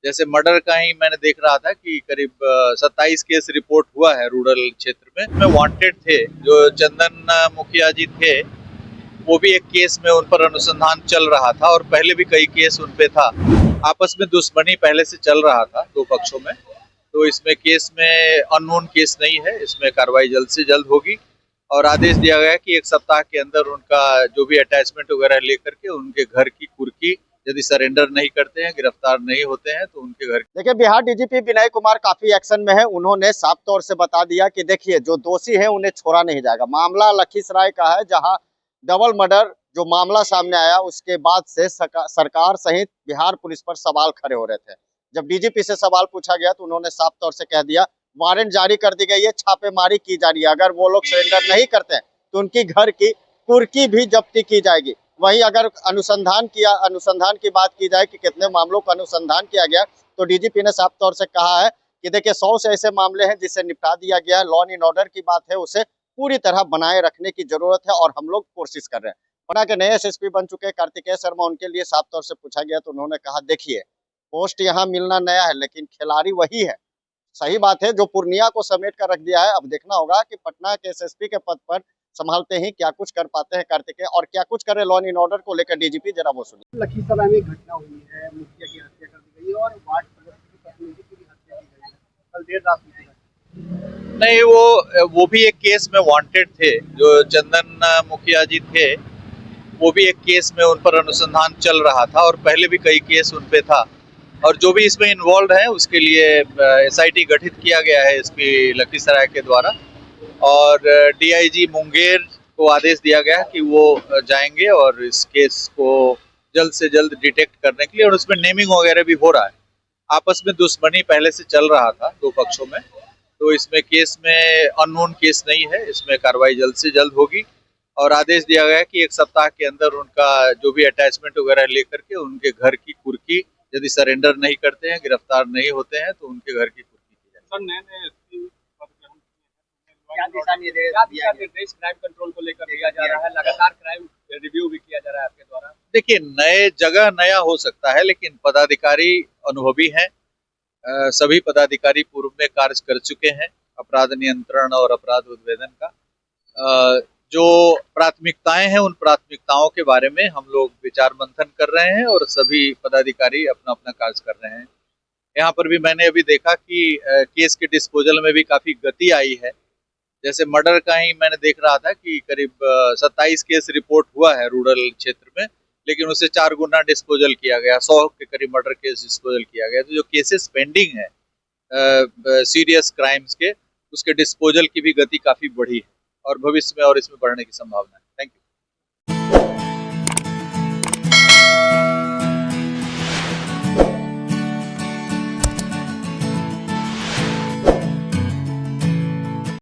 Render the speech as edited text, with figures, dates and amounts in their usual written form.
जैसे मर्डर का ही मैंने देख रहा था कि करीब 27 केस रिपोर्ट हुआ है रूरल क्षेत्र में वांटेड थे जो चंदन मुखिया जी थे। वो भी एक केस में उन पर अनुसंधान चल रहा था और पहले भी कई केस उन पे था। आपस में दुश्मनी पहले से चल रहा था दो पक्षों में। तो इसमें केस में अननोन केस नहीं है, इसमें कार्रवाई जल्द से जल्द होगी और आदेश दिया गया है कि एक सप्ताह के अंदर उनका जो भी अटैचमेंट वगैरह लेकर के उनके घर की कुर्की यदि सरेंडर नहीं करते हैं, गिरफ्तार नहीं होते हैं तो उनके घर। देखिए, बिहार डीजीपी विनय कुमार काफी एक्शन में है। उन्होंने साफ तौर से बता दिया कि देखिए, जो दोषी है उन्हें छोड़ा नहीं जाएगा। मामला लखीसराय का है, जहां डबल मर्डर जो मामला सामने आया उसके बाद से सरकार सहित बिहार पुलिस पर सवाल खड़े हो रहे थे। जब डीजीपी से सवाल पूछा गया तो उन्होंने साफ तौर से कह दिया, वारंट जारी कर दी गई है, छापेमारी की जा रही है, अगर वो लोग सरेंडर नहीं करते हैं तो उनकी घर की कुर्की भी जब्ती की जाएगी। वहीं अगर अनुसंधान की बात की जाए कि कितने मामलों का अनुसंधान किया गया, तो डीजीपी ने साफ तौर से कहा है कि देखिए, 100 से ऐसे मामले हैं जिसे निपटा दिया गया है। लॉ एंड ऑर्डर की बात है, उसे पूरी तरह बनाए रखने की जरूरत है और हम लोग कोशिश कर रहे हैं। पटना के नए एसएसपी बन चुके कार्तिकेय शर्मा, उनके लिए साफ तौर से पूछा गया तो उन्होंने कहा, देखिए, पोस्ट यहाँ मिलना नया है लेकिन खिलाड़ी वही है। सही बात है, जो पूर्णिया को समेट कर रख दिया है। अब देखना होगा कि पटना के एसएसपी के पद पर संभालते ही क्या कुछ कर पाते हैं कार्तिकेय, और क्या कुछ करे लॉ एंड ऑर्डर को लेकर डीजीपी, जरा वो सुनिए। लखीसराय में घटना हुई है, मुखिया की हत्या कर दी गई है और वार्ड सदस्य की प्रतिनिधि की भी हत्या की गई है कल देर रात में। नहीं, वो भी एक केस में वांटेड थे जो चंदन मुखिया जी थे। वो भी एक केस में उन पर अनुसंधान चल रहा था और पहले भी कई केस उन पे था और जो भी इसमें इन्वॉल्व है उसके लिए एसआईटी गठित किया गया है एसपी लखीसराय के द्वारा और डीआईजी मुंगेर को आदेश दिया गया कि वो जाएंगे और इस केस को जल्द से जल्द डिटेक्ट करने के लिए, और उसमें नेमिंग वगैरह भी हो रहा है। आपस में दुश्मनी पहले से चल रहा था दो पक्षों में। तो इसमें केस में अननोन केस नहीं है, इसमें कार्रवाई जल्द से जल्द होगी और आदेश दिया गया है कि एक सप्ताह के अंदर उनका जो भी अटैचमेंट वगैरह लेकर के उनके घर की कुर्की यदि सरेंडर नहीं करते हैं, गिरफ्तार नहीं होते हैं तो उनके घर की कुर्की की जाए। क्या दिशा निर्देश क्राइम कंट्रोल को लेकर दिया जा रहा है? लगातार क्राइम रिव्यू भी किया जा रहा है आपके द्वारा। देखिए, नए जगह नया हो सकता है लेकिन पदाधिकारी अनुभवी हैं। सभी पदाधिकारी पूर्व में कार्य कर चुके हैं अपराध नियंत्रण और अपराध उद्भेदन का। जो प्राथमिकताएं हैं उन प्राथमिकताओं के बारे में हम लोग विचार मंथन कर रहे हैं और सभी पदाधिकारी अपना अपना कार्य कर रहे हैं। यहाँ पर भी मैंने अभी देखा कि केस के डिस्पोजल में भी काफी गति आई है। जैसे मर्डर का ही मैंने देख रहा था कि करीब 27 केस रिपोर्ट हुआ है रूरल क्षेत्र में, लेकिन उसे 4 गुना डिस्पोजल किया गया, 100 के करीब मर्डर केस डिस्पोजल किया गया। तो जो केसेस पेंडिंग है सीरियस क्राइम्स के, उसके डिस्पोजल की भी गति काफी बढ़ी है और भविष्य में और इसमें बढ़ने की संभावना है।